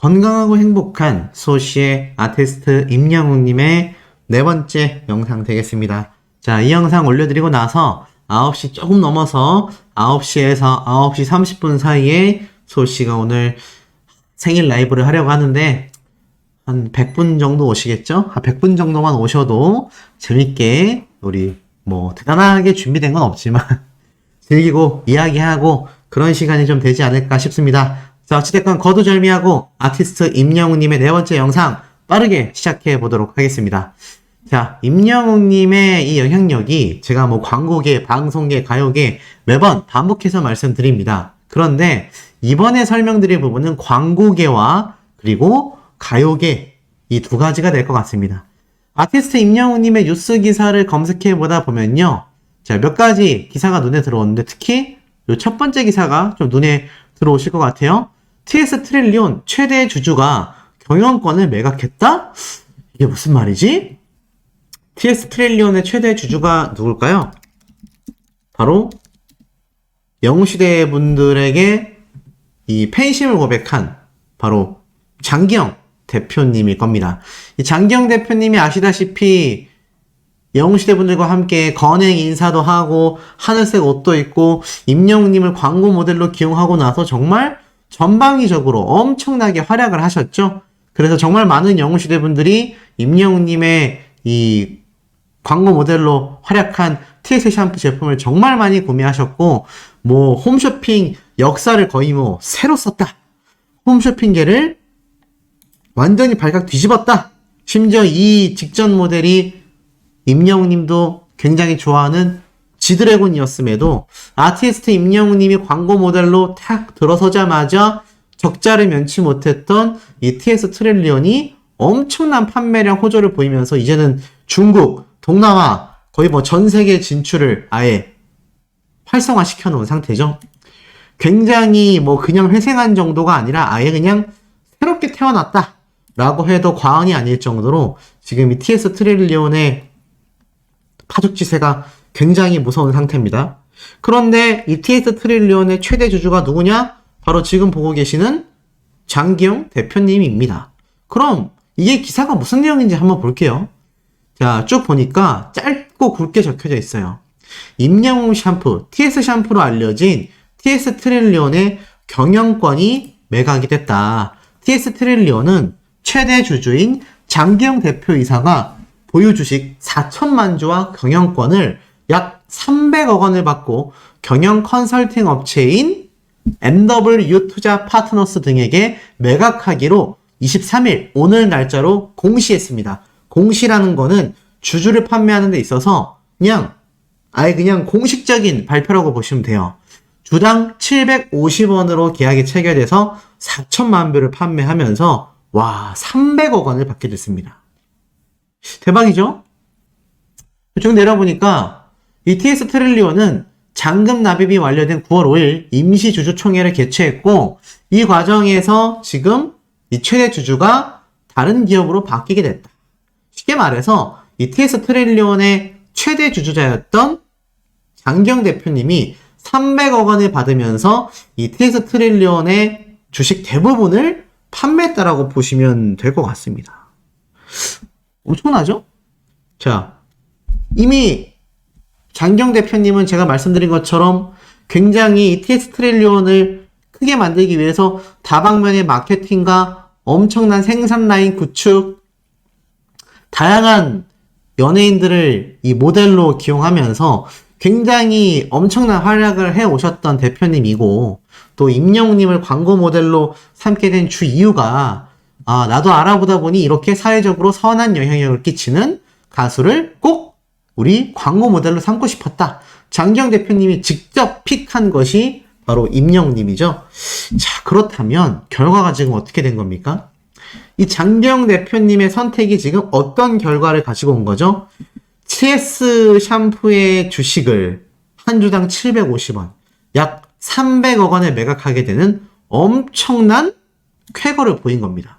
건강하고 행복한 소시의 아티스트 임영웅님의 네 번째 영상 되겠습니다. 자, 이 영상 올려드리고 나서 9시 조금 넘어서 9시에서 9시 30분 사이에 소시가 오늘 생일 라이브를 하려고 하는데 한 100분 정도 오시겠죠? 100분 정도만 오셔도 재밌게 우리 대단하게 준비된 건 없지만 즐기고 이야기하고 그런 시간이 좀 되지 않을까 싶습니다. 자, 어찌됐건 거두절미하고 아티스트 임영웅님의 네 번째 영상 빠르게 시작해 보도록 하겠습니다. 자, 임영웅님의 이 영향력이 제가 광고계, 방송계, 가요계 매번 반복해서 말씀드립니다. 그런데 이번에 설명드릴 부분은 광고계와 그리고 가요계 이 두 가지가 될 것 같습니다. 아티스트 임영웅님의 뉴스 기사를 검색해 보다 보면요. 자, 몇 가지 기사가 눈에 들어오는데 특히 이 첫 번째 기사가 좀 눈에 들어오실 것 같아요. TS 트릴리온 최대 주주가 경영권을 매각했다? 이게 무슨 말이지? TS 트릴리온의 최대 주주가 누굴까요? 바로 영웅시대 분들에게 이 팬심을 고백한 바로 장기영 대표님일 겁니다. 이 장기영 대표님이 아시다시피 영웅시대 분들과 함께 건행 인사도 하고 하늘색 옷도 입고 임영웅님을 광고 모델로 기용하고 나서 정말 전방위적으로 엄청나게 활약을 하셨죠. 그래서 정말 많은 영웅시대 분들이 임영웅님의 이 광고 모델로 활약한 TS 샴푸 제품을 정말 많이 구매하셨고 홈쇼핑 역사를 거의 새로 썼다. 홈쇼핑계를 완전히 발칵 뒤집었다. 심지어 이 직전 모델이 임영웅님도 굉장히 좋아하는 지드래곤이었음에도 아티스트 임영웅님이 광고 모델로 탁 들어서자마자 적자를 면치 못했던 이 TS 트릴리온이 엄청난 판매량 호조를 보이면서 이제는 중국, 동남아 거의 전 세계 진출을 아예 활성화시켜 놓은 상태죠. 굉장히 그냥 회생한 정도가 아니라 아예 그냥 새롭게 태어났다 라고 해도 과언이 아닐 정도로 지금 이 TS 트릴리온의 파죽지세가 굉장히 무서운 상태입니다. 그런데 이 TS 트릴리온의 최대 주주가 누구냐? 바로 지금 보고 계시는 장기영 대표님입니다. 그럼 이게 기사가 무슨 내용인지 한번 볼게요. 자, 쭉 보니까 짧고 굵게 적혀져 있어요. 임영웅 샴푸, TS 샴푸로 알려진 TS 트릴리온의 경영권이 매각이 됐다. TS 트릴리온은 최대 주주인 장기영 대표이사가 보유 주식 4천만 주와 경영권을 약 300억 원을 받고 경영 컨설팅 업체인 MW 투자 파트너스 등에게 매각하기로 23일 오늘 날짜로 공시했습니다. 공시라는 거는 주주를 판매하는 데 있어서 아예 그냥 공식적인 발표라고 보시면 돼요. 주당 750원으로 계약이 체결돼서 4천만 부를 판매하면서 300억 원을 받게 됐습니다. 대박이죠? 쭉 내려보니까 이 TS 트릴리온은 잔금 납입이 완료된 9월 5일 임시 주주총회를 개최했고 이 과정에서 지금 이 최대 주주가 다른 기업으로 바뀌게 됐다. 쉽게 말해서 이 TS 트릴리온의 최대 주주자였던 장기영 대표님이 300억 원을 받으면서 이 TS 트릴리온의 주식 대부분을 판매했다라고 보시면 될 것 같습니다. 엄청나죠? 자, 이미 장기영 대표님은 제가 말씀드린 것처럼 굉장히 이 TS 트릴리온을 크게 만들기 위해서 다방면의 마케팅과 엄청난 생산 라인 구축, 다양한 연예인들을 이 모델로 기용하면서 굉장히 엄청난 활약을 해오셨던 대표님이고 또 임영웅님을 광고 모델로 삼게 된 주 이유가 나도 알아보다 보니 이렇게 사회적으로 선한 영향력을 끼치는 가수를 꼭 우리 광고 모델로 삼고 싶었다. 장기영 대표님이 직접 픽한 것이 바로 임영웅님이죠. 자, 그렇다면 결과가 지금 어떻게 된 겁니까? 이 장기영 대표님의 선택이 지금 어떤 결과를 가지고 온 거죠? TS 샴푸의 주식을 한 주당 750원, 약 300억 원에 매각하게 되는 엄청난 쾌거를 보인 겁니다.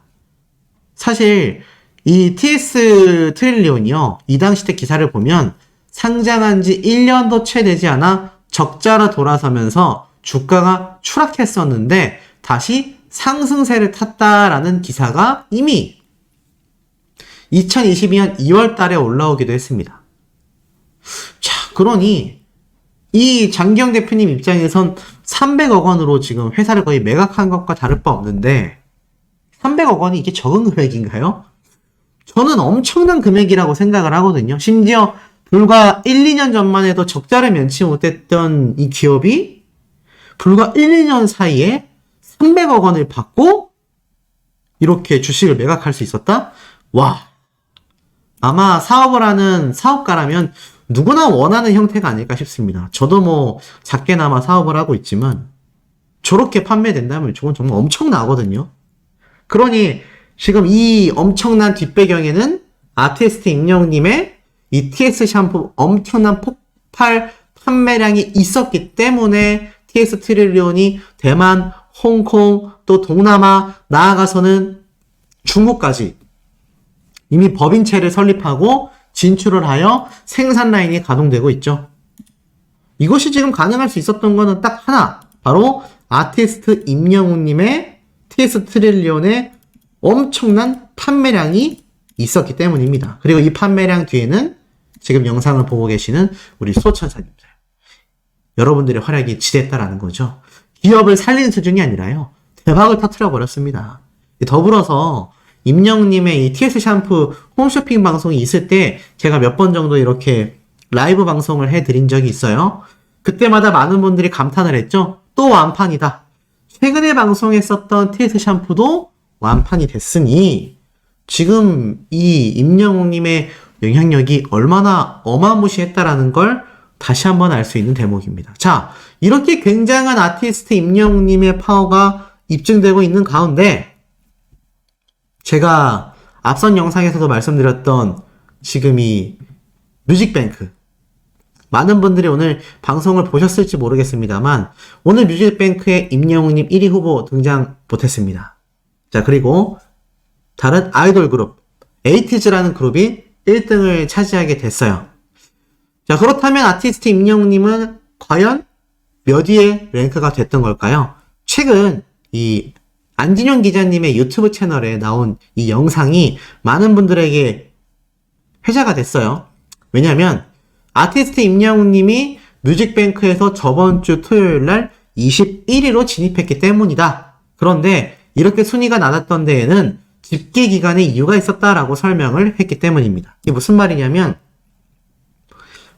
사실 이 TS 트릴리온이요, 이 당시 때 기사를 보면 상장한 지 1년도 채 되지 않아 적자로 돌아서면서 주가가 추락했었는데 다시 상승세를 탔다라는 기사가 이미 2022년 2월 달에 올라오기도 했습니다. 자, 그러니 이 장기영 대표님 입장에선 300억 원으로 지금 회사를 거의 매각한 것과 다를 바 없는데 300억 원이 이게 적은 금액인가요? 저는 엄청난 금액이라고 생각을 하거든요. 심지어 불과 1, 2년 전만 해도 적자를 면치 못했던 이 기업이 불과 1, 2년 사이에 300억 원을 받고 이렇게 주식을 매각할 수 있었다? 와, 아마 사업을 하는 사업가라면 누구나 원하는 형태가 아닐까 싶습니다. 저도 뭐 작게나마 사업을 하고 있지만 저렇게 판매된다면 저건 정말 엄청나거든요. 그러니 지금 이 엄청난 뒷배경에는 아티스트 임영웅님의 이 TS 샴푸 엄청난 폭발 판매량이 있었기 때문에 TS 트릴리온이 대만, 홍콩, 또 동남아, 나아가서는 중국까지 이미 법인체를 설립하고 진출을 하여 생산 라인이 가동되고 있죠. 이것이 지금 가능할 수 있었던 거는 딱 하나, 바로 아티스트 임영웅님의 TS 트릴리온의 엄청난 판매량이 있었기 때문입니다. 그리고 이 판매량 뒤에는 지금 영상을 보고 계시는 우리 수호천사님들, 여러분들의 활약이 지대했다라는 거죠. 기업을 살리는 수준이 아니라요, 대박을 터뜨려 버렸습니다. 더불어서 임영웅님의 이 TS 샴푸 홈쇼핑 방송이 있을 때 제가 몇 번 정도 이렇게 라이브 방송을 해드린 적이 있어요. 그때마다 많은 분들이 감탄을 했죠. 또 완판이다. 최근에 방송했었던 TS 샴푸도 완판이 됐으니 지금 이 임영웅님의 영향력이 얼마나 어마무시했다라는 걸 다시 한번 알 수 있는 대목입니다. 자, 이렇게 굉장한 아티스트 임영웅님의 파워가 입증되고 있는 가운데 제가 앞선 영상에서도 말씀드렸던 지금 이 뮤직뱅크, 많은 분들이 오늘 방송을 보셨을지 모르겠습니다만 오늘 뮤직뱅크의 임영웅님 1위 후보 등장 못했습니다. 자, 그리고 다른 아이돌 그룹 에이티즈라는 그룹이 1등을 차지하게 됐어요. 자, 그렇다면 아티스트 임영웅님은 과연 몇 위의 랭크가 됐던 걸까요? 최근 이 안진용 기자님의 유튜브 채널에 나온 이 영상이 많은 분들에게 회자가 됐어요. 왜냐하면 아티스트 임영웅님이 뮤직뱅크에서 저번 주 토요일 날 21위로 진입했기 때문이다. 그런데 이렇게 순위가 낮았던 데에는 집계 기간에 이유가 있었다라고 설명을 했기 때문입니다. 이게 무슨 말이냐면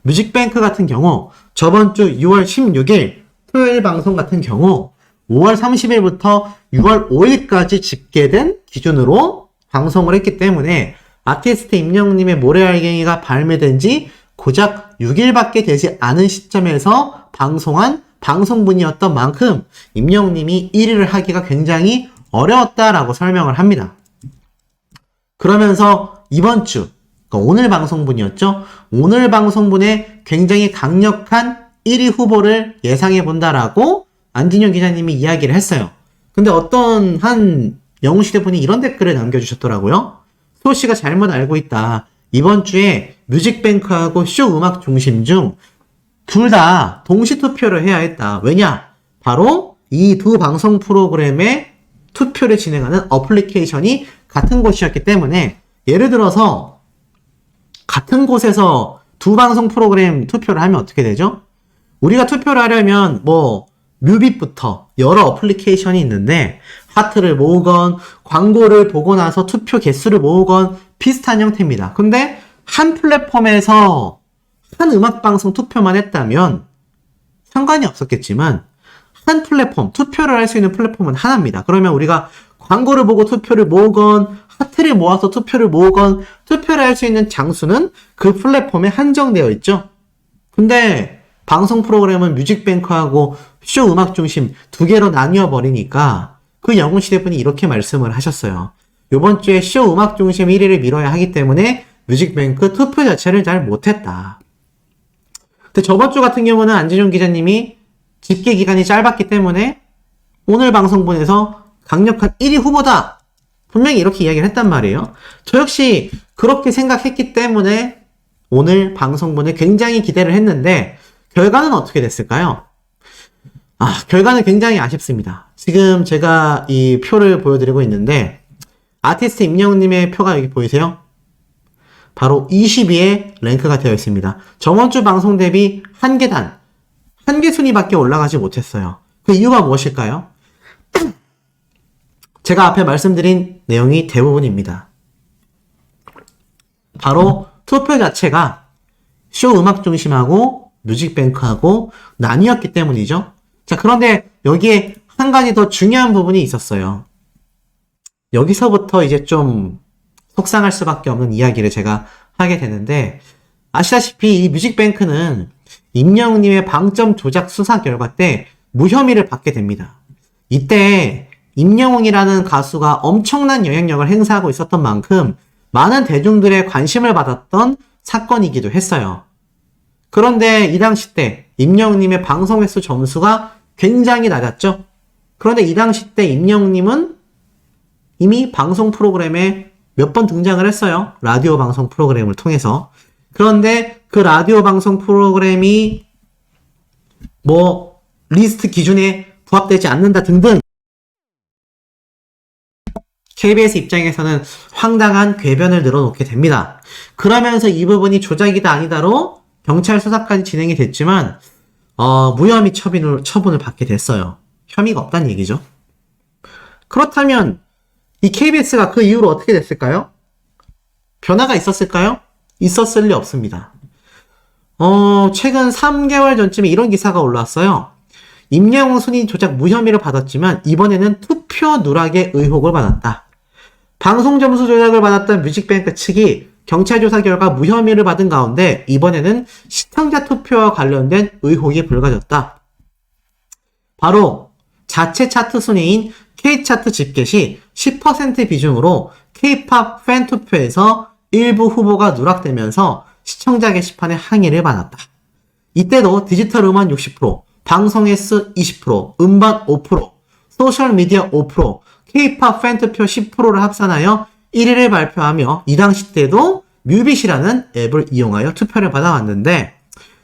뮤직뱅크 같은 경우 저번 주 6월 16일 토요일 방송 같은 경우 5월 30일부터 6월 5일까지 집계된 기준으로 방송을 했기 때문에 아티스트 임영웅님의 모래알갱이가 발매된 지 고작 6일밖에 되지 않은 시점에서 방송한 방송분이었던 만큼 임영웅님이 1위를 하기가 굉장히 어려웠다라고 설명을 합니다. 그러면서 이번 주, 그러니까 오늘 방송분이었죠. 오늘 방송분에 굉장히 강력한 1위 후보를 예상해 본다라고 안진영 기자님이 이야기를 했어요. 근데 어떤 한 영웅시대 분이 이런 댓글을 남겨주셨더라고요. 소씨가 잘못 알고 있다. 이번 주에 뮤직뱅크하고 쇼 음악 중심 중 둘 다 동시 투표를 해야 했다. 왜냐? 바로 이 두 방송 프로그램의 투표를 진행하는 어플리케이션이 같은 곳이었기 때문에, 예를 들어서 같은 곳에서 두 방송 프로그램 투표를 하면 어떻게 되죠? 우리가 투표를 하려면 뭐 뮤빗부터 여러 어플리케이션이 있는데 하트를 모으건 광고를 보고 나서 투표 개수를 모으건 비슷한 형태입니다. 근데 한 플랫폼에서 한 음악방송 투표만 했다면 상관이 없었겠지만 한 플랫폼, 투표를 할 수 있는 플랫폼은 하나입니다. 그러면 우리가 광고를 보고 투표를 모으건 하트를 모아서 투표를 모으건 투표를 할 수 있는 장수는 그 플랫폼에 한정되어 있죠. 근데 방송 프로그램은 뮤직뱅크하고 쇼 음악 중심 두 개로 나뉘어 버리니까 그 영웅시대 분이 이렇게 말씀을 하셨어요. 이번 주에 쇼 음악 중심 1위를 미뤄야 하기 때문에 뮤직뱅크 투표 자체를 잘 못했다. 근데 저번 주 같은 경우는 안진용 기자님이 집계 기간이 짧았기 때문에 오늘 방송분에서 강력한 1위 후보다 분명히 이렇게 이야기를 했단 말이에요. 저 역시 그렇게 생각했기 때문에 오늘 방송분에 굉장히 기대를 했는데 결과는 어떻게 됐을까요? 결과는 굉장히 아쉽습니다. 지금 제가 이 표를 보여드리고 있는데, 아티스트 임영웅님의 표가 여기 보이세요? 바로 20위에 랭크가 되어 있습니다. 저번주 방송 대비 한 계단, 한 개 순위밖에 올라가지 못했어요. 그 이유가 무엇일까요? 제가 앞에 말씀드린 내용이 대부분입니다. 바로 투표 자체가 쇼 음악 중심하고 뮤직뱅크하고 나뉘었기 때문이죠. 자, 그런데 여기에 한 가지 더 중요한 부분이 있었어요. 여기서부터 이제 좀 속상할 수밖에 없는 이야기를 제가 하게 되는데, 아시다시피 이 뮤직뱅크는 임영웅님의 방점 조작 수사 결과 때 무혐의를 받게 됩니다. 이때 임영웅이라는 가수가 엄청난 영향력을 행사하고 있었던 만큼 많은 대중들의 관심을 받았던 사건이기도 했어요. 그런데 이 당시 때 임영웅님의 방송 횟수 점수가 굉장히 낮았죠. 그런데 이 당시 때 임영웅님은 이미 방송 프로그램에 몇 번 등장을 했어요. 라디오 방송 프로그램을 통해서. 그런데 그 라디오 방송 프로그램이 리스트 기준에 부합되지 않는다 등등, KBS 입장에서는 황당한 궤변을 늘어놓게 됩니다. 그러면서 이 부분이 조작이다 아니다로 경찰 수사까지 진행이 됐지만 무혐의 처분을 받게 됐어요. 혐의가 없다는 얘기죠. 그렇다면 이 KBS가 그 이후로 어떻게 됐을까요? 변화가 있었을까요? 있었을 리 없습니다. 최근 3개월 전쯤에 이런 기사가 올라왔어요. 임영웅 순위 조작 무혐의를 받았지만 이번에는 투표 누락의 의혹을 받았다. 방송 점수 조작을 받았던 뮤직뱅크 측이 경찰 조사 결과 무혐의를 받은 가운데 이번에는 시청자 투표와 관련된 의혹이 불거졌다. 바로 자체 차트 순위인 K차트 집계 시 10% 비중으로 K-팝 팬 투표에서 일부 후보가 누락되면서 시청자 게시판에 항의를 받았다. 이때도 디지털 음원 60%, 방송 횟수 20%, 음반 5%, 소셜미디어 5%, K-팝 팬투표 10%를 합산하여 1위를 발표하며 이 당시 때도 뮤빗이라는 앱을 이용하여 투표를 받아왔는데,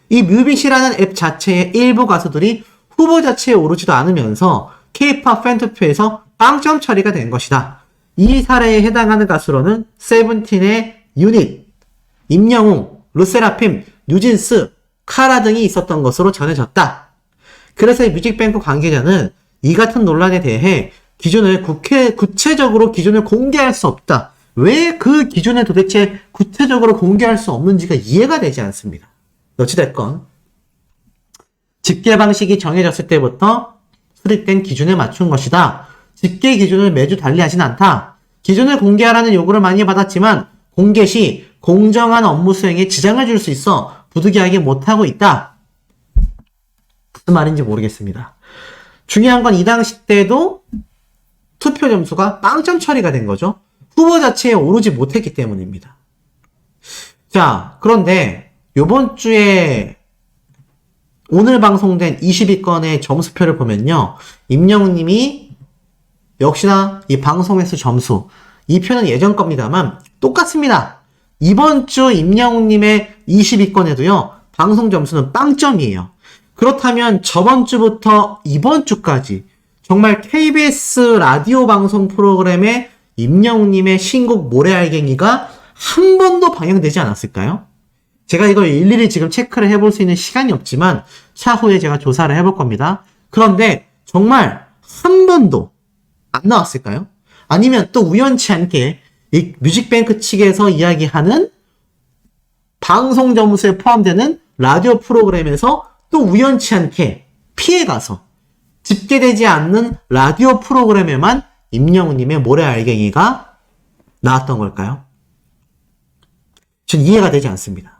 이 뮤빗이라는 앱 자체의 일부 가수들이 후보 자체에 오르지도 않으면서 K-팝 팬투표에서 빵점 처리가 된 것이다. 이 사례에 해당하는 가수로는 세븐틴의 유닛, 임영웅, 르세라핌, 뉴진스, 카라 등이 있었던 것으로 전해졌다. 그래서 뮤직뱅크 관계자는 이 같은 논란에 대해 기준을 구체적으로 기준을 공개할 수 없다. 왜 그 기준을 도대체 구체적으로 공개할 수 없는지가 이해가 되지 않습니다. 어찌됐건 집계 방식이 정해졌을 때부터 수립된 기준에 맞춘 것이다. 집계 기준을 매주 달리하진 않다. 기준을 공개하라는 요구를 많이 받았지만 공개 시 공정한 업무 수행에 지장을 줄 수 있어 부득이하게 못하고 있다. 무슨 말인지 모르겠습니다. 중요한 건 이 당시 때도 투표 점수가 빵점 처리가 된 거죠. 후보 자체에 오르지 못했기 때문입니다. 자, 그런데 요번 주에 오늘 방송된 22건의 점수표를 보면요, 임영웅님이 역시나 이 방송 횟수 점수, 이 표는 예전 겁니다만 똑같습니다. 이번 주 임영웅님의 22건에도요 방송 점수는 빵점이에요. 그렇다면 저번 주부터 이번 주까지 정말 KBS 라디오 방송 프로그램에 임영웅님의 신곡 모래알갱이가 한 번도 방영되지 않았을까요? 제가 이걸 일일이 지금 체크를 해볼 수 있는 시간이 없지만 차후에 제가 조사를 해볼 겁니다. 그런데 정말 한 번도 안 나왔을까요? 아니면 또 우연치 않게 이 뮤직뱅크 측에서 이야기하는 방송 점수에 포함되는 라디오 프로그램에서 또 우연치 않게 피해가서 집계되지 않는 라디오 프로그램에만 임영웅님의 모래알갱이가 나왔던 걸까요? 전 이해가 되지 않습니다.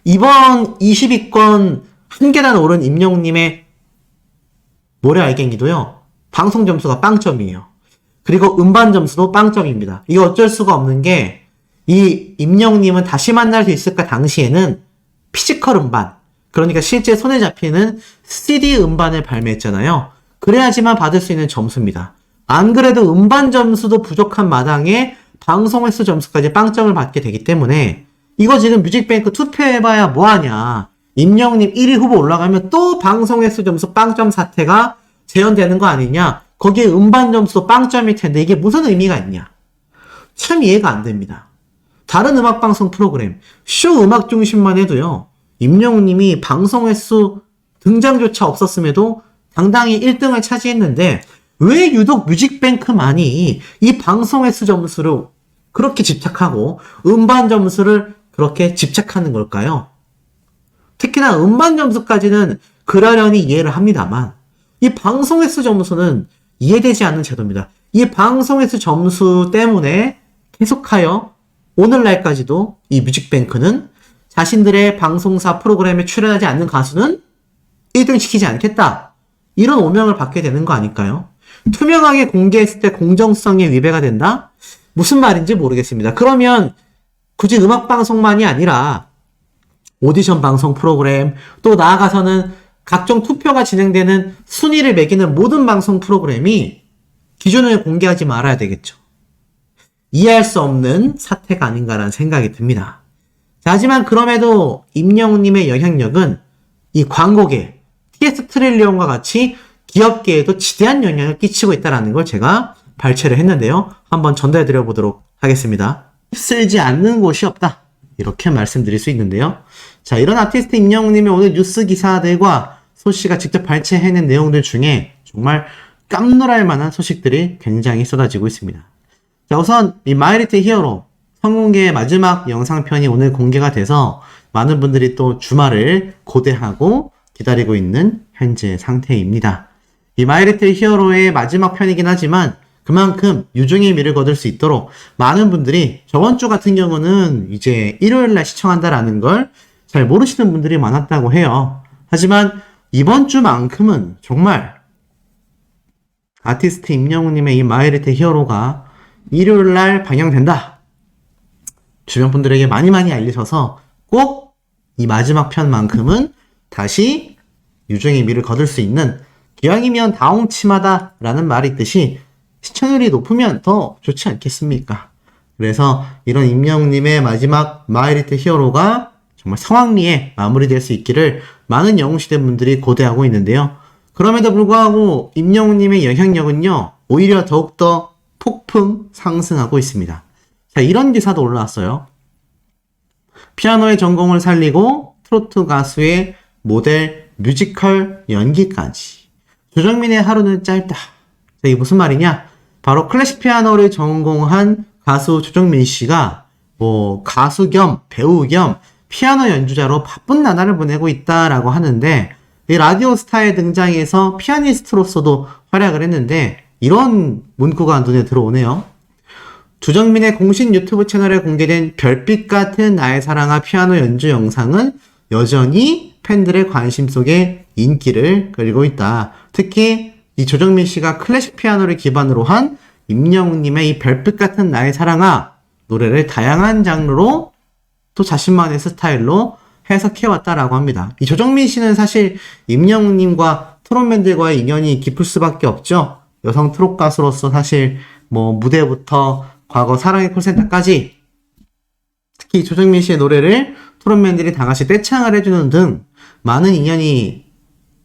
이번 22건 한 계단 오른 임영웅님의 모래알갱이도요, 방송 점수가 빵점이에요. 그리고 음반 점수도 빵점입니다. 이거 어쩔 수가 없는 게, 이 임영웅님은 다시 만날 수 있을까 당시에는 피지컬 음반, 그러니까 실제 손에 잡히는 CD 음반을 발매했잖아요. 그래야지만 받을 수 있는 점수입니다. 안 그래도 음반 점수도 부족한 마당에 방송 횟수 점수까지 빵점을 받게 되기 때문에 이거 지금 뮤직뱅크 투표해봐야 뭐하냐, 임영웅님 1위 후보 올라가면 또 방송 횟수 점수 빵점 사태가 재현되는 거 아니냐? 거기에 음반 점수도 빵점일 텐데 이게 무슨 의미가 있냐? 참 이해가 안 됩니다. 다른 음악방송 프로그램, 쇼 음악 중심만 해도요, 임영웅님이 방송 횟수 등장조차 없었음에도 당당히 1등을 차지했는데 왜 유독 뮤직뱅크만이 이 방송 횟수 점수를 그렇게 집착하고 음반 점수를 그렇게 집착하는 걸까요? 특히나 음반 점수까지는 그러려니 이해를 합니다만 이 방송 횟수 점수는 이해되지 않는 제도입니다. 이 방송 횟수 점수 때문에 계속하여 오늘날까지도 이 뮤직뱅크는 자신들의 방송사 프로그램에 출연하지 않는 가수는 1등 시키지 않겠다. 이런 오명을 받게 되는 거 아닐까요? 투명하게 공개했을 때 공정성에 위배가 된다? 무슨 말인지 모르겠습니다. 그러면 굳이 음악방송만이 아니라 오디션 방송 프로그램, 또 나아가서는 각종 투표가 진행되는 순위를 매기는 모든 방송 프로그램이 기준을 공개하지 말아야 되겠죠. 이해할 수 없는 사태가 아닌가라는 생각이 듭니다. 자, 하지만 그럼에도 임영웅님의 영향력은 이 광고계, TS 트릴리온과 같이 기업계에도 지대한 영향을 끼치고 있다는 걸 제가 발췌를 했는데요. 한번 전달해드려 보도록 하겠습니다. 휩쓸지 않는 곳이 없다. 이렇게 말씀드릴 수 있는데요. 자, 이런 아티스트 임영웅님의 오늘 뉴스 기사들과 소씨가 직접 발췌해낸 내용들 중에 정말 깜놀할 만한 소식들이 굉장히 쏟아지고 있습니다. 자, 우선 이 마이리트 히어로 성공개의 마지막 영상편이 오늘 공개가 돼서 많은 분들이 또 주말을 고대하고 기다리고 있는 현재 상태입니다. 이 마이리트 히어로의 마지막 편이긴 하지만 그만큼 유종의 미를 거둘 수 있도록 많은 분들이 저번 주 같은 경우는 이제 일요일날 시청한다라는 걸 잘 모르시는 분들이 많았다고 해요. 하지만 이번 주만큼은 정말 아티스트 임영웅님의 이 마이리트 히어로가 일요일날 방영된다. 주변 분들에게 많이 알리셔서 꼭 이 마지막 편만큼은 다시 유종의 미를 거둘 수 있는, 기왕이면 다홍치마다 라는 말이 있듯이 시청률이 높으면 더 좋지 않겠습니까? 그래서 이런 임영웅님의 마지막 마이리트 히어로가 정말 성황리에 마무리될 수 있기를 많은 영웅시대 분들이 고대하고 있는데요. 그럼에도 불구하고 임영웅님의 영향력은요, 오히려 더욱더 폭풍 상승하고 있습니다. 자, 이런 기사도 올라왔어요. 피아노의 전공을 살리고 트로트 가수의 모델, 뮤지컬 연기까지. 조정민의 하루는 짧다. 자, 이게 무슨 말이냐? 바로 클래식 피아노를 전공한 가수 조정민 씨가 가수 겸 배우 겸 피아노 연주자로 바쁜 나날을 보내고 있다라고 하는데, 이 라디오스타에 등장해서 피아니스트로서도 활약을 했는데 이런 문구가 눈에 들어오네요. 조정민의 공식 유튜브 채널에 공개된 별빛 같은 나의 사랑아 피아노 연주 영상은 여전히 팬들의 관심 속에 인기를 끌고 있다. 특히 이 조정민 씨가 클래식 피아노를 기반으로 한 임영웅님의 이 별빛 같은 나의 사랑아 노래를 다양한 장르로 또 자신만의 스타일로 해석해왔다라고 합니다. 이 조정민 씨는 사실 임영웅님과 트롯맨들과의 인연이 깊을 수밖에 없죠. 여성 트롯 가수로서 사실 무대부터 과거 사랑의 콜센터까지 특히 조정민 씨의 노래를 트롯맨들이 다 같이 떼창을 해주는 등 많은 인연이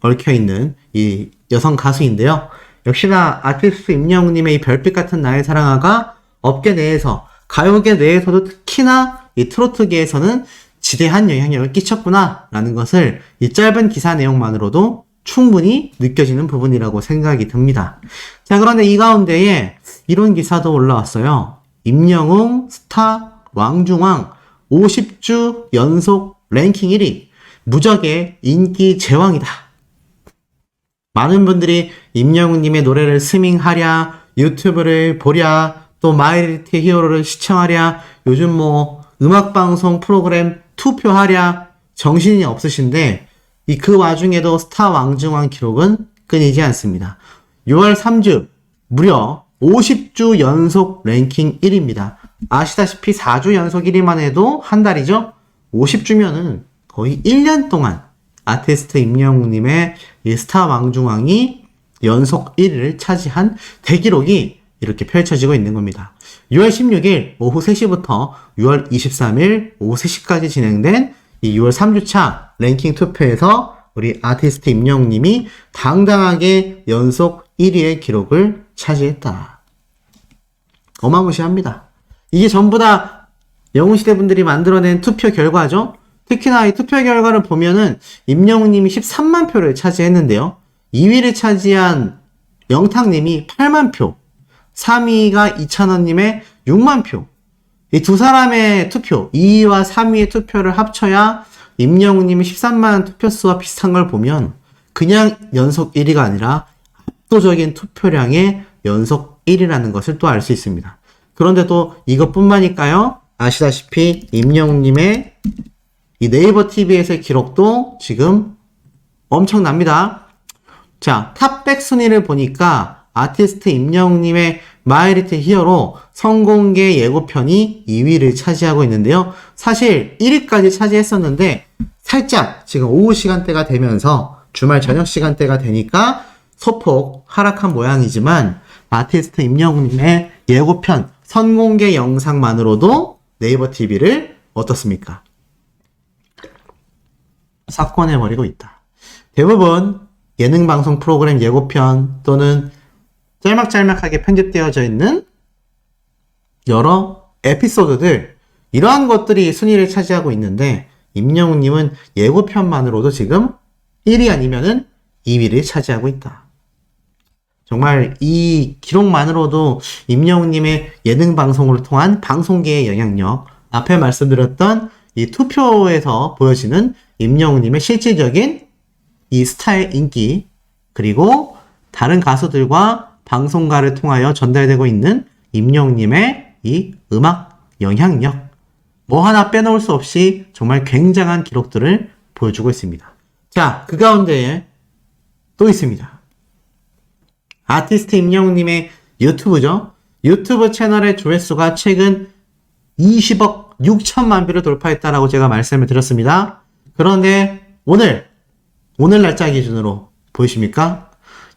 얽혀있는 이 여성 가수인데요. 역시나 아티스트 임영웅님의 이 별빛 같은 나의 사랑아가 업계 내에서, 가요계 내에서도 특히나 이 트로트계에서는 지대한 영향력을 끼쳤구나 라는 것을 이 짧은 기사 내용만으로도 충분히 느껴지는 부분이라고 생각이 듭니다. 자, 그런데 이 가운데에 이런 기사도 올라왔어요. 임영웅 스타 왕중왕 50주 연속 랭킹 1위, 무적의 인기 제왕이다. 많은 분들이 임영웅님의 노래를 스밍하랴, 유튜브를 보랴, 또 마이리트 히어로를 시청하랴, 요즘 음악방송 프로그램 투표하랴 정신이 없으신데 그 와중에도 스타 왕중왕 기록은 끊이지 않습니다. 6월 3주 무려 50주 연속 랭킹 1위입니다. 아시다시피 4주 연속 1위만 해도 한 달이죠? 50주면은 거의 1년 동안 아티스트 임영웅님의 이 스타 왕중왕이 연속 1위를 차지한 대기록이 이렇게 펼쳐지고 있는 겁니다. 6월 16일 오후 3시부터 6월 23일 오후 3시까지 진행된 이 6월 3주차 랭킹 투표에서 우리 아티스트 임영웅님이 당당하게 연속 1위의 기록을 차지했다. 어마무시합니다. 이게 전부 다 영웅시대 분들이 만들어낸 투표 결과죠. 특히나 이 투표 결과를 보면은 임영웅님이 13만 표를 차지했는데요. 2위를 차지한 영탁님이 8만 표, 3위가 이찬원님의 6만 표. 이 두 사람의 투표, 2위와 3위의 투표를 합쳐야 임영웅님이 13만 투표수와 비슷한 걸 보면 그냥 연속 1위가 아니라 압도적인 투표량의 연속 1위라는 것을 또 알 수 있습니다. 그런데 또 이것뿐만일까요? 아시다시피 임영웅님의 이 네이버 TV에서의 기록도 지금 엄청납니다. 자, 탑백 순위를 보니까 아티스트 임영웅님의 마이리트 히어로 성공개 예고편이 2위를 차지하고 있는데요. 사실 1위까지 차지했었는데 살짝 지금 오후 시간대가 되면서 주말 저녁 시간대가 되니까 소폭 하락한 모양이지만 아티스트 임영웅님의 예고편 선공개 영상만으로도 네이버 TV를 어떻습니까? 삭권해버리고 있다. 대부분 예능방송 프로그램 예고편 또는 짤막짤막하게 편집되어져 있는 여러 에피소드들, 이러한 것들이 순위를 차지하고 있는데 임영웅님은 예고편만으로도 지금 1위 아니면은 2위를 차지하고 있다. 정말 이 기록만으로도 임영웅님의 예능방송을 통한 방송계의 영향력, 앞에 말씀드렸던 이 투표에서 보여지는 임영웅님의 실질적인 이 스타의 인기, 그리고 다른 가수들과 방송가를 통하여 전달되고 있는 임영웅님의 이 음악 영향력, 뭐 하나 빼놓을 수 없이 정말 굉장한 기록들을 보여주고 있습니다. 자, 그 가운데에 또 있습니다. 아티스트 임영웅님의 유튜브죠. 유튜브 채널의 조회수가 최근 20억 6천만 뷰를 돌파했다라고 제가 말씀을 드렸습니다. 그런데 오늘 날짜 기준으로 보이십니까?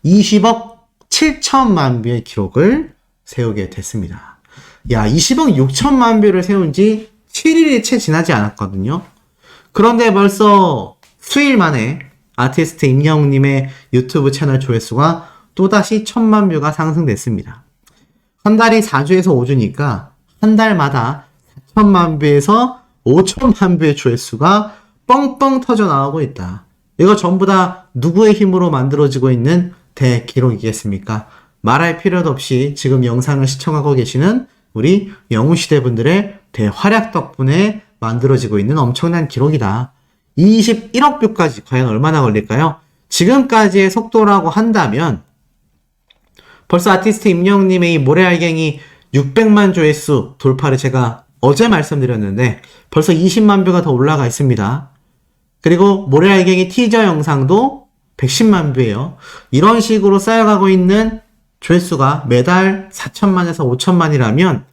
20억 7천만 뷰의 기록을 세우게 됐습니다. 야, 20억 6천만 뷰를 세운 지 7일이 채 지나지 않았거든요. 그런데 벌써 수일 만에 아티스트 임영웅님의 유튜브 채널 조회수가 또다시 1000만 뷰가 상승됐습니다. 한 달이 4주에서 5주니까 한 달마다 4천만 뷰에서 5천만 뷰의 조회수가 뻥뻥 터져 나오고 있다. 이거 전부 다 누구의 힘으로 만들어지고 있는 대기록이겠습니까? 말할 필요도 없이 지금 영상을 시청하고 계시는 우리 영웅시대 분들의 대활약 덕분에 만들어지고 있는 엄청난 기록이다. 21억 뷰까지 과연 얼마나 걸릴까요? 지금까지의 속도라고 한다면 벌써 아티스트 임영웅님의 이 모래알갱이 600만 조회수 돌파를 제가 어제 말씀드렸는데 벌써 20만 뷰가 더 올라가 있습니다. 그리고 모래알갱이 티저 영상도 110만 뷰예요. 이런 식으로 쌓여가고 있는 조회수가 매달 4천만에서 5천만이라면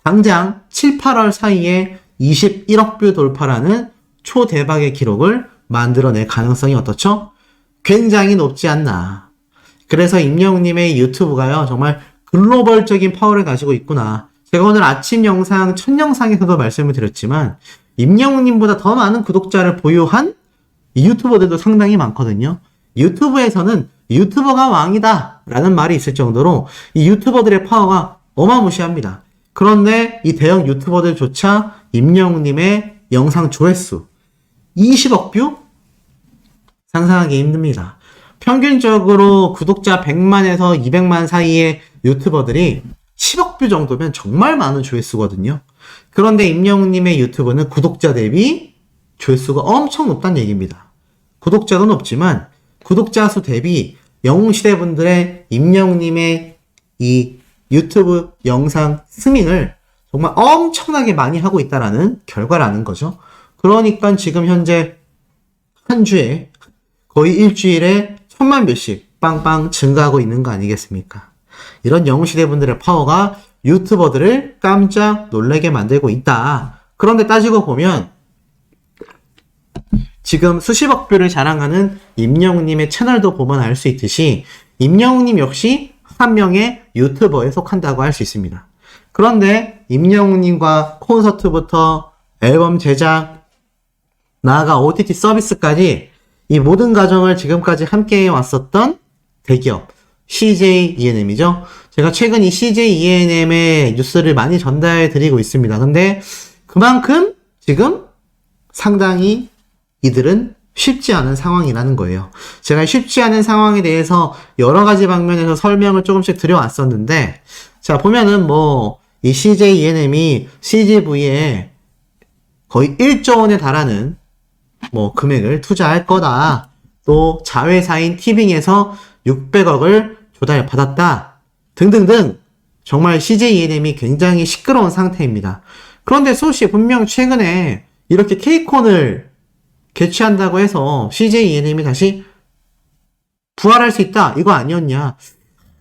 당장 7, 8월 사이에 21억 뷰 돌파라는 초대박의 기록을 만들어낼 가능성이 어떻죠? 굉장히 높지 않나. 그래서 임영웅님의 유튜브가요, 정말 글로벌적인 파워를 가지고 있구나. 제가 오늘 아침 영상, 첫 영상에서도 말씀을 드렸지만 임영웅님보다 더 많은 구독자를 보유한 유튜버들도 상당히 많거든요. 유튜브에서는 유튜버가 왕이다 라는 말이 있을 정도로 이 유튜버들의 파워가 어마무시합니다. 그런데 이 대형 유튜버들조차 임영웅님의 영상 조회수 20억 뷰? 상상하기 힘듭니다. 평균적으로 구독자 100만에서 200만 사이의 유튜버들이 10억 뷰 정도면 정말 많은 조회수거든요. 그런데 임영웅님의 유튜브는 구독자 대비 조회수가 엄청 높다는 얘기입니다. 구독자도 높지만 구독자 수 대비 영웅시대 분들의 임영웅님의 이 유튜브 영상 스밍을 정말 엄청나게 많이 하고 있다라는 결과라는 거죠. 그러니까 지금 현재 한 주에 거의 일주일에 1000만 뷰씩 빵빵 증가하고 있는 거 아니겠습니까? 이런 영웅시대 분들의 파워가 유튜버들을 깜짝 놀라게 만들고 있다. 그런데 따지고 보면 지금 수십억 뷰를 자랑하는 임영웅님의 채널도 보면 알 수 있듯이 임영웅님 역시 한 명의 유튜버에 속한다고 할 수 있습니다. 그런데 임영웅님과 콘서트부터 앨범 제작, 나아가 OTT 서비스까지 이 모든 과정을 지금까지 함께 왔었던 대기업 CJ ENM이죠. 제가 최근 이 CJ ENM의 뉴스를 많이 전달해 드리고 있습니다. 근데 그만큼 지금 상당히 이들은 쉽지 않은 상황이라는 거예요. 제가 쉽지 않은 상황에 대해서 여러 가지 방면에서 설명을 조금씩 드려왔었는데, 자, 보면은 이 CJ ENM이 CGV에 거의 1조 원에 달하는 금액을 투자할 거다. 또 자회사인 티빙에서 600억을 조달받았다. 등등등 정말 CJ ENM이 굉장히 시끄러운 상태입니다. 그런데 소시 분명 최근에 이렇게 K콘을 개최한다고 해서 CJ ENM이 다시 부활할 수 있다. 이거 아니었냐.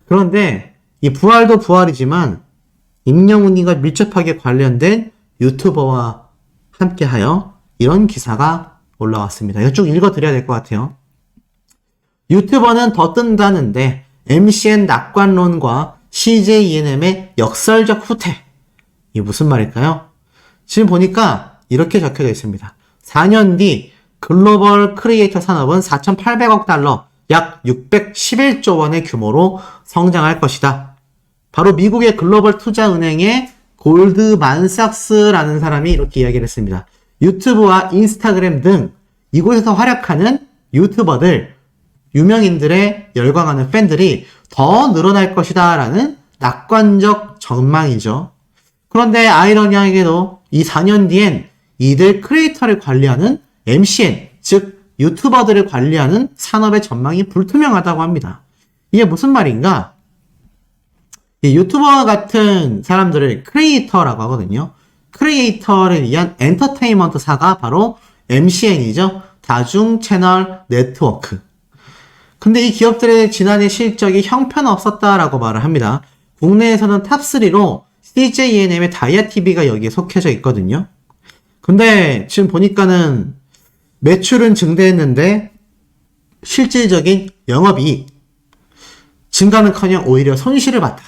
그런데 이 부활도 부활이지만 임영웅님과 밀접하게 관련된 유튜버와 함께하여 이런 기사가 올라왔습니다. 이거 쭉 읽어드려야 될 것 같아요. 유튜버는 더 뜬다는데 MCN 낙관론과 CJ ENM의 역설적 후퇴. 이게 무슨 말일까요? 지금 보니까 이렇게 적혀져 있습니다. 4년 뒤 글로벌 크리에이터 산업은 4,800억 달러, 약 611조 원의 규모로 성장할 것이다. 바로 미국의 글로벌 투자은행의 골드만삭스라는 사람이 이렇게 이야기를 했습니다. 유튜브와 인스타그램 등 이곳에서 활약하는 유튜버들, 유명인들의 열광하는 팬들이 더 늘어날 것이다 라는 낙관적 전망이죠. 그런데 아이러니하게도 이 4년 뒤엔 이들 크리에이터를 관리하는 MCN, 즉 유튜버들을 관리하는 산업의 전망이 불투명하다고 합니다. 이게 무슨 말인가? 이 유튜버 같은 사람들을 크리에이터라고 하거든요. 크리에이터를 위한 엔터테인먼트사가 바로 MCN이죠. 다중 채널 네트워크. 근데 이 기업들의 지난해 실적이 형편없었다라고 말을 합니다. 국내에서는 탑3로 CJ ENM의 다이아TV가 여기에 속해져 있거든요. 근데 지금 보니까는 매출은 증대했는데 실질적인 영업이익 증가는커녕 오히려 손실을 봤다.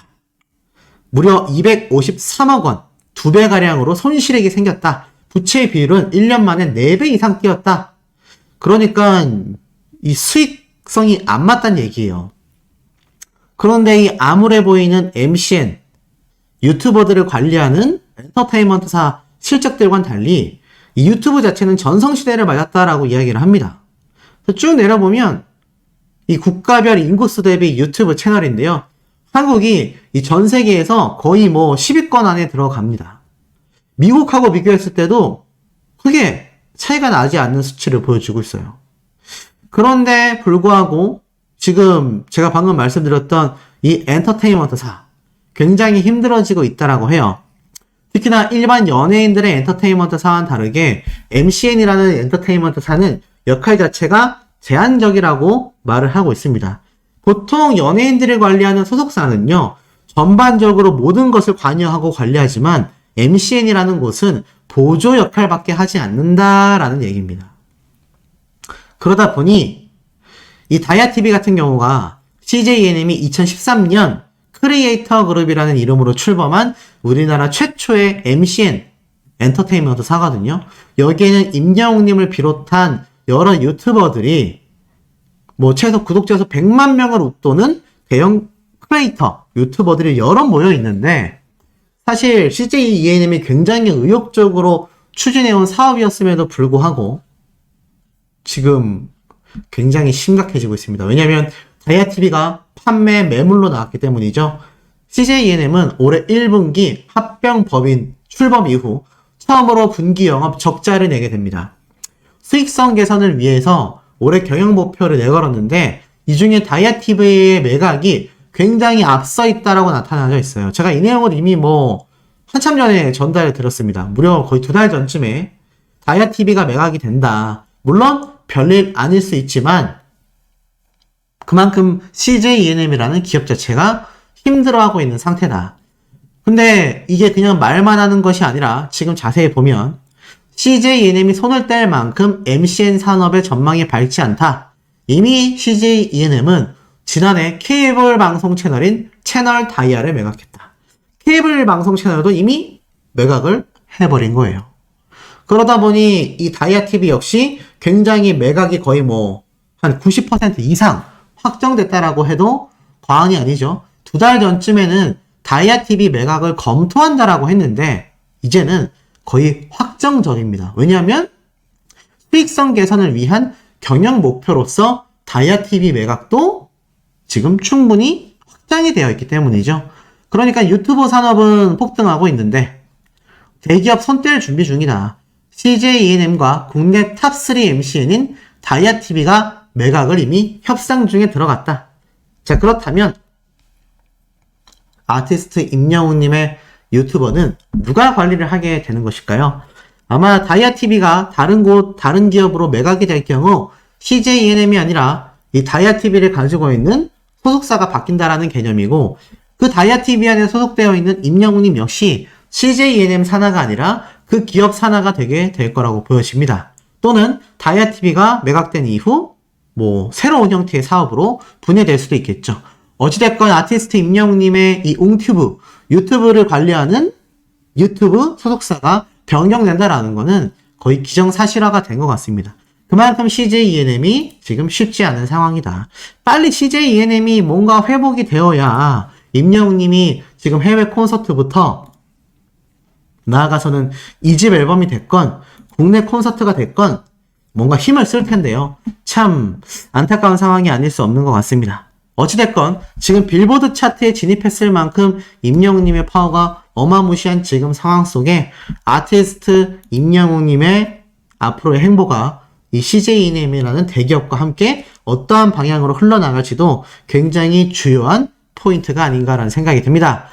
무려 253억 원, 2배가량으로 손실액이 생겼다. 부채 비율은 1년 만에 4배 이상 뛰었다. 그러니까 이 수익성이 안 맞다는 얘기예요. 그런데 이 암울해 보이는 MCN, 유튜버들을 관리하는 엔터테인먼트사 실적들과는 달리 이 유튜브 자체는 전성시대를 맞았다라고 이야기를 합니다. 쭉 내려보면 이 국가별 인구수 대비 유튜브 채널인데요. 한국이 이 전 세계에서 거의 10위권 안에 들어갑니다. 미국하고 비교했을 때도 크게 차이가 나지 않는 수치를 보여주고 있어요. 그런데 불구하고 지금 제가 방금 말씀드렸던 이 엔터테인먼트사 굉장히 힘들어지고 있다라고 해요. 특히나 일반 연예인들의 엔터테인먼트사와는 다르게 MCN이라는 엔터테인먼트사는 역할 자체가 제한적이라고 말을 하고 있습니다. 보통 연예인들을 관리하는 소속사는요, 전반적으로 모든 것을 관여하고 관리하지만 MCN이라는 곳은 보조 역할밖에 하지 않는다라는 얘기입니다. 그러다 보니 이 다이아TV 같은 경우가 CJ ENM이 2013년 크리에이터 그룹이라는 이름으로 출범한 우리나라 최초의 MCN 엔터테인먼트 사거든요. 여기에는 임영웅님을 비롯한 여러 유튜버들이 최소 구독자 수 100만 명을 웃도는 대형 크리에이터 유튜버들이 여러 모여 있는데, 사실 CJ ENM이 굉장히 의욕적으로 추진해온 사업이었음에도 불구하고 지금 굉장히 심각해지고 있습니다. 왜냐하면 다이아TV가 판매 매물로 나왔기 때문이죠. CJ ENM은 올해 1분기 합병법인 출범 이후 처음으로 분기 영업 적자를 내게 됩니다. 수익성 개선을 위해서 올해 경영 목표를 내걸었는데 이 중에 다이아TV의 매각이 굉장히 앞서 있다라고 나타나져 있어요. 제가 이 내용을 이미 한참 전에 전달해 드렸습니다. 무려 거의 2달 전쯤에 다이아TV가 매각이 된다. 물론 별일 아닐 수 있지만 그만큼 CJ ENM이라는 기업 자체가 힘들어하고 있는 상태다. 근데 이게 그냥 말만 하는 것이 아니라 지금 자세히 보면 CJ ENM이 손을 뗄 만큼 MCN 산업의 전망이 밝지 않다. 이미 CJ ENM은 지난해 케이블 방송 채널인 채널 다이아를 매각했다. 케이블 방송 채널도 이미 매각을 해버린 거예요. 그러다 보니 이 다이아TV 역시 굉장히 매각이 거의 뭐 한 90% 이상 확정됐다라고 해도 과언이 아니죠. 2달 전쯤에는 다이아TV 매각을 검토한다라고 했는데 이제는 거의 확정적입니다. 왜냐하면 수익성 개선을 위한 경영 목표로서 다이아TV 매각도 지금 충분히 확장이 되어 있기 때문이죠. 그러니까 유튜브 산업은 폭등하고 있는데 대기업 손 뗄 준비 중이다. CJ ENM과 국내 탑3 MCN인 다이아TV가 매각을 이미 협상 중에 들어갔다. 자, 그렇다면 아티스트 임영웅님의 유튜버는 누가 관리를 하게 되는 것일까요? 아마 다이아TV가 다른 기업으로 매각이 될 경우 CJ ENM이 아니라 이 다이아TV를 가지고 있는 소속사가 바뀐다라는 개념이고, 그 다이아TV 안에 소속되어 있는 임영웅님 역시 CJ ENM 산하가 아니라 그 기업 산하가 되게 될 거라고 보여집니다. 또는 다이아TV가 매각된 이후 뭐 새로운 형태의 사업으로 분해될 수도 있겠죠. 어찌됐건 아티스트 임영웅님의 이 웅튜브, 유튜브를 관리하는 유튜브 소속사가 변경된다라는 거는 거의 기정사실화가 된 것 같습니다. 그만큼 CJ ENM이 지금 쉽지 않은 상황이다. 빨리 CJ ENM이 뭔가 회복이 되어야 임영웅님이 지금 해외 콘서트부터 나아가서는 2집 앨범이 됐건 국내 콘서트가 됐건 뭔가 힘을 쓸 텐데요. 참 안타까운 상황이 아닐 수 없는 것 같습니다. 어찌됐건 지금 빌보드 차트에 진입했을 만큼 임영웅님의 파워가 어마무시한 지금 상황 속에 아티스트 임영웅님의 앞으로의 행보가 이 CJ ENM이라는 대기업과 함께 어떠한 방향으로 흘러나갈지도 굉장히 주요한 포인트가 아닌가라는 생각이 듭니다.